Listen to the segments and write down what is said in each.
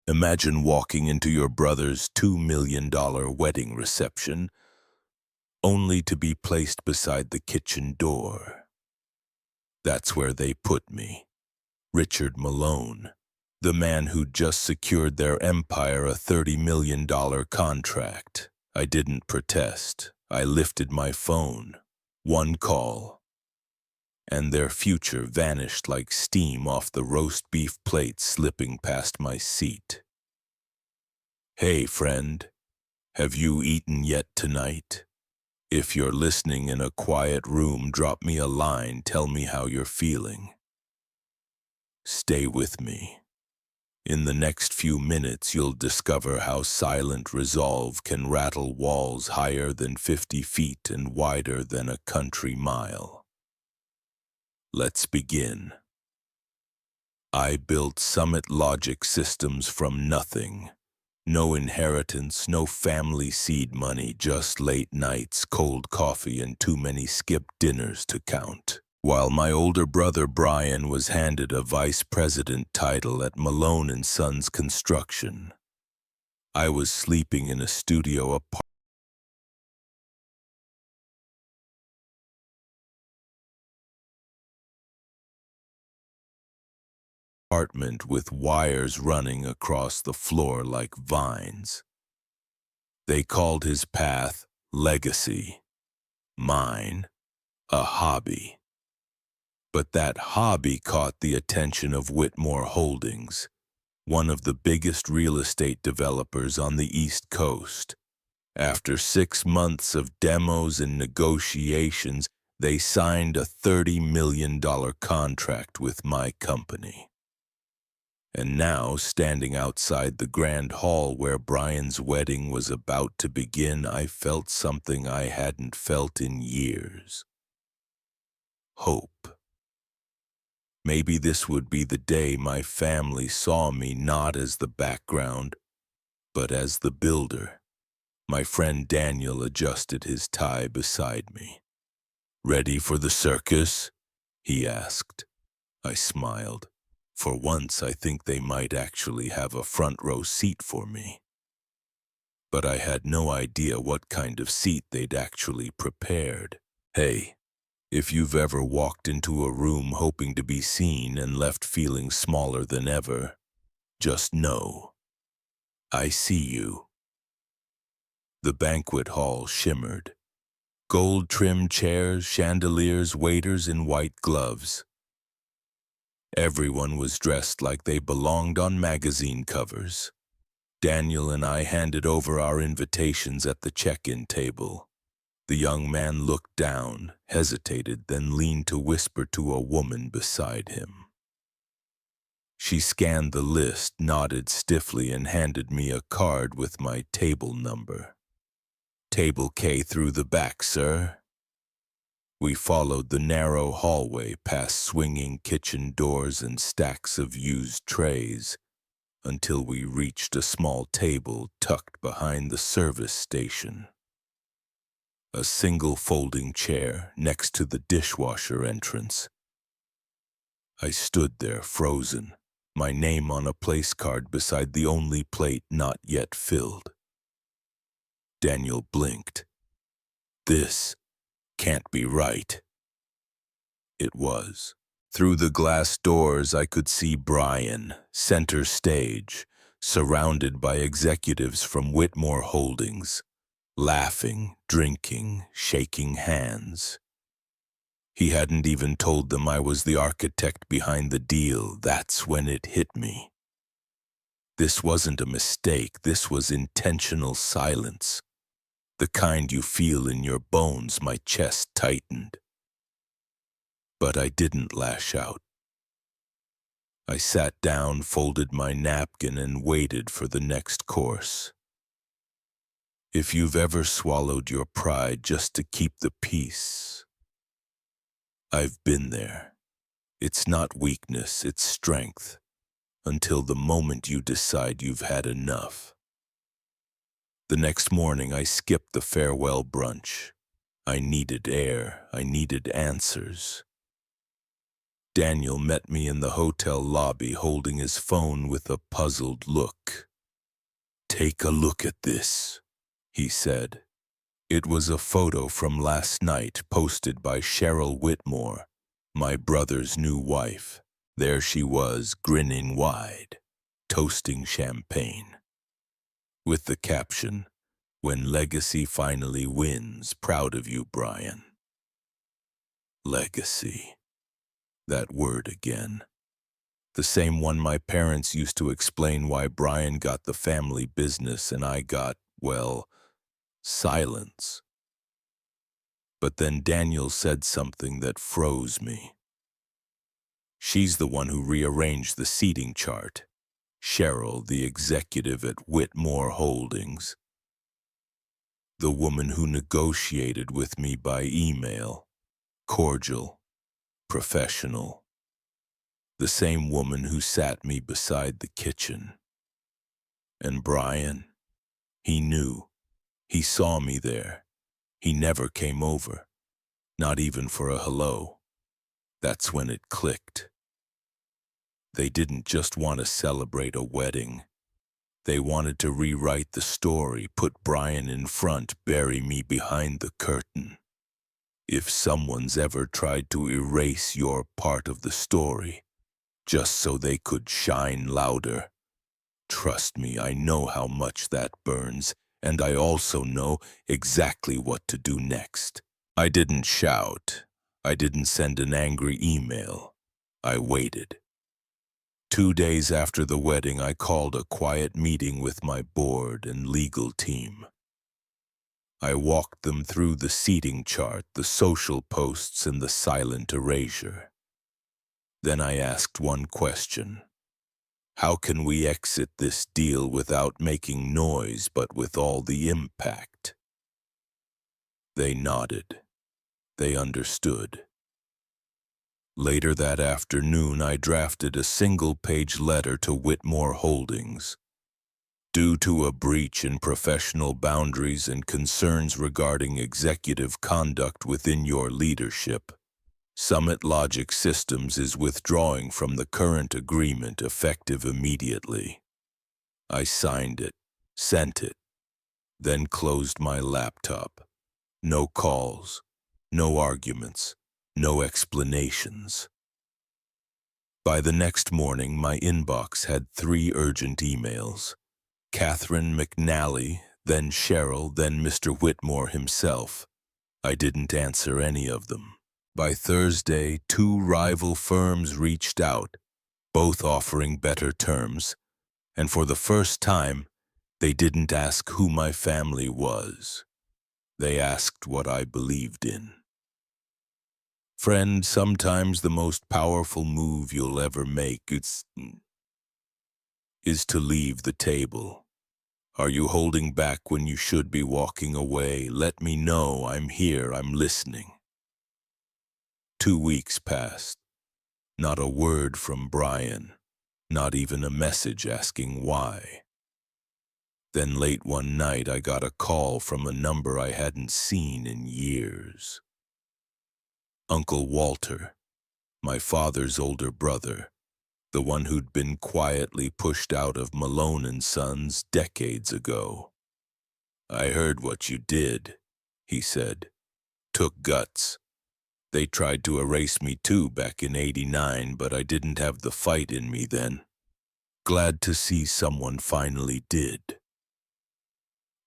Imagine walking into your brother's $2 million wedding reception, only to be placed beside the kitchen door. That's where they put me. Richard Malone, the man who'd just secured their empire a $30 million contract. I didn't protest. I lifted my phone. One call, and their future vanished like steam off the roast beef plate slipping past my seat. Hey, friend, have you eaten yet tonight? If you're listening in a quiet room, drop me a line, tell me how you're feeling. Stay with me. In the next few minutes, you'll discover how silent resolve can rattle walls higher than 50 feet and wider than a country mile. Let's begin. I built Summit Logic Systems from nothing. No inheritance, no family seed money, just late nights, cold coffee, and too many skipped dinners to count. While my older brother Brian was handed a vice president title at Malone & Sons Construction, I was sleeping in a studio apartment with wires running across the floor like vines. They called his path legacy, mine a hobby. But that hobby caught the attention of Whitmore Holdings, one of the biggest real estate developers on the East Coast. After 6 months of demos and negotiations, they signed a $30 million contract with my company. And now, standing outside the grand hall where Brian's wedding was about to begin, I felt something I hadn't felt in years. Hope. Maybe this would be the day my family saw me not as the background, but as the builder. My friend Daniel adjusted his tie beside me. "Ready for the circus?" he asked. I smiled. For once, I think they might actually have a front row seat for me. But I had no idea what kind of seat they'd actually prepared. Hey, if you've ever walked into a room hoping to be seen and left feeling smaller than ever, just know, I see you. The banquet hall shimmered. Gold-trimmed chairs, chandeliers, waiters in white gloves. Everyone was dressed like they belonged on magazine covers. Daniel and I handed over our invitations at the check-in table. The young man looked down, hesitated, then leaned to whisper to a woman beside him. She scanned the list, nodded stiffly, and handed me a card with my table number. "Table K through the back, sir." We followed the narrow hallway past swinging kitchen doors and stacks of used trays until we reached a small table tucked behind the service station. A single folding chair next to the dishwasher entrance. I stood there frozen, my name on a place card beside the only plate not yet filled. Daniel blinked. "This can't be right." It was. Through the glass doors I could see Brian, center stage, surrounded by executives from Whitmore Holdings, laughing, drinking, shaking hands. He hadn't even told them I was the architect behind the deal. That's when it hit me. This wasn't a mistake, this was intentional silence. The kind you feel in your bones. My chest tightened. But I didn't lash out. I sat down, folded my napkin, and waited for the next course. If you've ever swallowed your pride just to keep the peace, I've been there. It's not weakness, it's strength, until the moment you decide you've had enough. The next morning, I skipped the farewell brunch. I needed air, I needed answers. Daniel met me in the hotel lobby holding his phone with a puzzled look. "Take a look at this," he said. It was a photo from last night posted by Cheryl Whitmore, my brother's new wife. There she was, grinning wide, toasting champagne. With the caption, "When legacy finally wins, proud of you, Brian." Legacy. That word again. The same one my parents used to explain why Brian got the family business and I got, well, silence. But then Daniel said something that froze me. "She's the one who rearranged the seating chart. Cheryl, the executive at Whitmore Holdings. The woman who negotiated with me by email. Cordial, professional. The same woman who sat me beside the kitchen. And Brian, he knew. He saw me there. He never came over, not even for a hello. That's when it clicked. They didn't just want to celebrate a wedding. They wanted to rewrite the story, put Brian in front, bury me behind the curtain. If someone's ever tried to erase your part of the story, just so they could shine louder, trust me, I know how much that burns, and I also know exactly what to do next. I didn't shout. I didn't send an angry email. I waited. 2 days after the wedding, I called a quiet meeting with my board and legal team. I walked them through the seating chart, the social posts, and the silent erasure. Then I asked one question. How can we exit this deal without making noise but with all the impact? They nodded. They understood. Later that afternoon, I drafted a single-page letter to Whitmore Holdings. Due to a breach in professional boundaries and concerns regarding executive conduct within your leadership, Summit Logic Systems is withdrawing from the current agreement effective immediately. I signed it, sent it, then closed my laptop. No calls, no arguments, no explanations. By the next morning, my inbox had 3 urgent emails. Catherine McNally, then Cheryl, then Mr. Whitmore himself. I didn't answer any of them. By Thursday, 2 rival firms reached out, both offering better terms, and for the first time, they didn't ask who my family was. They asked what I believed in. Friend, sometimes the most powerful move you'll ever make is to leave the table. Are you holding back when you should be walking away? Let me know. I'm here. I'm listening. 2 weeks passed. Not a word from Brian. Not even a message asking why. Then late one night, I got a call from a number I hadn't seen in years. Uncle Walter, my father's older brother, the one who'd been quietly pushed out of Malone and Sons decades ago. "I heard what you did," he said. "Took guts. They tried to erase me too back in '89, but I didn't have the fight in me then. Glad to see someone finally did."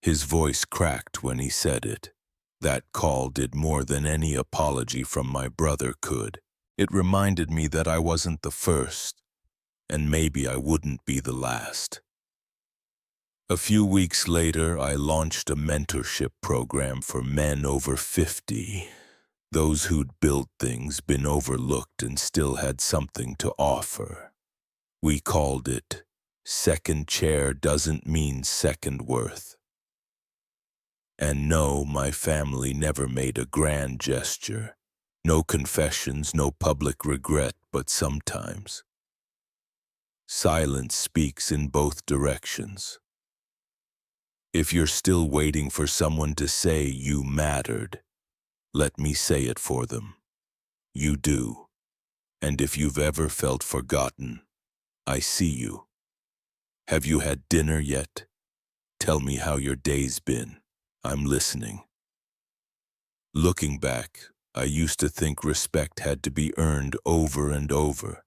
His voice cracked when he said it. That call did more than any apology from my brother could. It reminded me that I wasn't the first, and maybe I wouldn't be the last. A few weeks later, I launched a mentorship program for men over 50, those who'd built things, been overlooked, and still had something to offer. We called it Second Chair Doesn't Mean Second Worth. And no, my family never made a grand gesture. No confessions, no public regret, but sometimes silence speaks in both directions. If you're still waiting for someone to say you mattered, let me say it for them. You do. And if you've ever felt forgotten, I see you. Have you had dinner yet? Tell me how your day's been. I'm listening. Looking back, I used to think respect had to be earned over and over.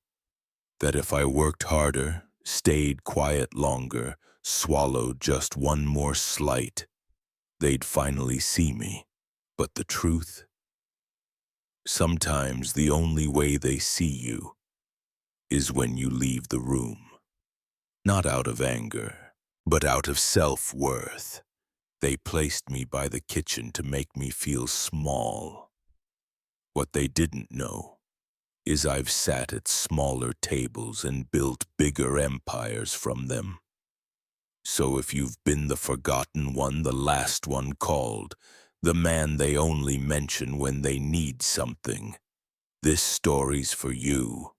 That if I worked harder, stayed quiet longer, swallowed just one more slight, they'd finally see me. But the truth? Sometimes the only way they see you is when you leave the room. Not out of anger, but out of self-worth. They placed me by the kitchen to make me feel small. What they didn't know is I've sat at smaller tables and built bigger empires from them. So if you've been the forgotten one, the last one called, the man they only mention when they need something, this story's for you.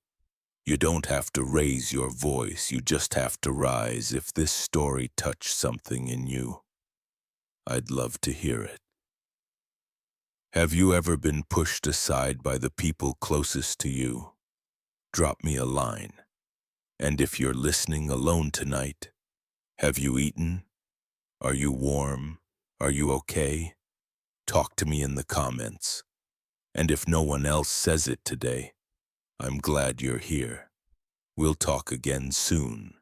You don't have to raise your voice, you just have to rise if this story touched something in you. I'd love to hear it. Have you ever been pushed aside by the people closest to you? Drop me a line. And if you're listening alone tonight, have you eaten? Are you warm? Are you okay? Talk to me in the comments. And if no one else says it today, I'm glad you're here. We'll talk again soon.